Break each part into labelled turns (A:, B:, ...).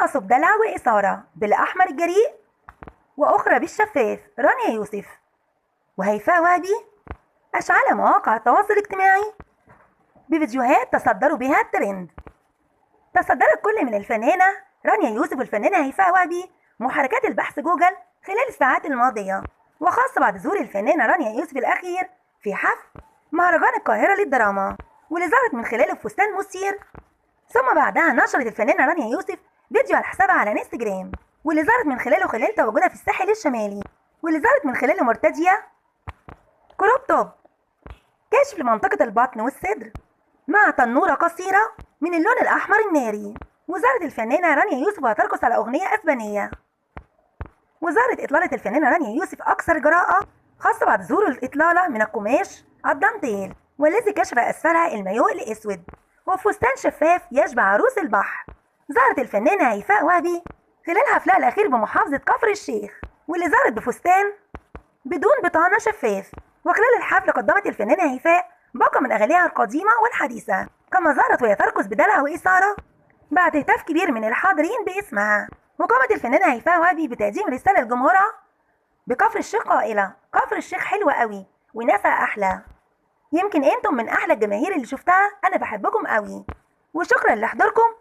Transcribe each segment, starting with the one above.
A: ترقص بدلع وإثارة بالأحمر الجريء، وأخرى بالشفاف رانيا يوسف. وهيفاء وهبي أشعل مواقع التواصل الاجتماعي بفيديوهات تصدروا بها الترند. تصدرت كل من الفنانة رانيا يوسف والفنانة هيفاء وهبي محركات البحث جوجل خلال الساعات الماضية، وخاصة بعد ظهور الفنانة رانيا يوسف الأخير في حفل مهرجان القاهرة للدراما، واللي ظهرت من خلاله فستان مثير. ثم بعدها نشرت الفنانة رانيا يوسف فيديو على حسابها على انستجرام، واللي ظهرت من خلاله خلال تواجدها في الساحل الشمالي، واللي ظهرت من خلاله مرتدية كروب توب كاشف لمنطقة البطن والصدر مع تنورة قصيرة من اللون الأحمر الناري. وظهرت الفنانة رانيا يوسف وترقص على أغنية أسبانية. وظهرت إطلالة الفنانة رانيا يوسف أكثر جراءة، خاصة بعد ظهور الإطلالة من القماش الدانتيل، والذي كشف أسفلها المايو الأسود وفستان شفاف يشبه عروس البحر. ظهرت الفنانة هيفاء وهبي خلال حفلها الأخير بمحافظة كفر الشيخ، واللي ظهرت بفستان بدون بطانة شفاف. وخلال الحفل قدمت الفنانة هيفاء باقة من أغانيها القديمة والحديثة، كما ظهرت وهي ترقص بدلع وإثارة بعد هتاف كبير من الحاضرين باسمها. وقامت الفنانة هيفاء وهبي بتقديم رسالة لجمهورها بكفر الشيخ قائلة: كفر الشيخ حلوة قوي وناسها أحلى، يمكن انتم من أحلى الجماهير اللي شفتها، أنا بحبكم قوي وشكرا لحضوركم،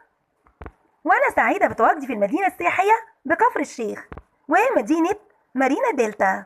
A: وأنا سعيدة بتواجدي في المدينة السياحية بكفر الشيخ وهي مدينة مارينا دلتا.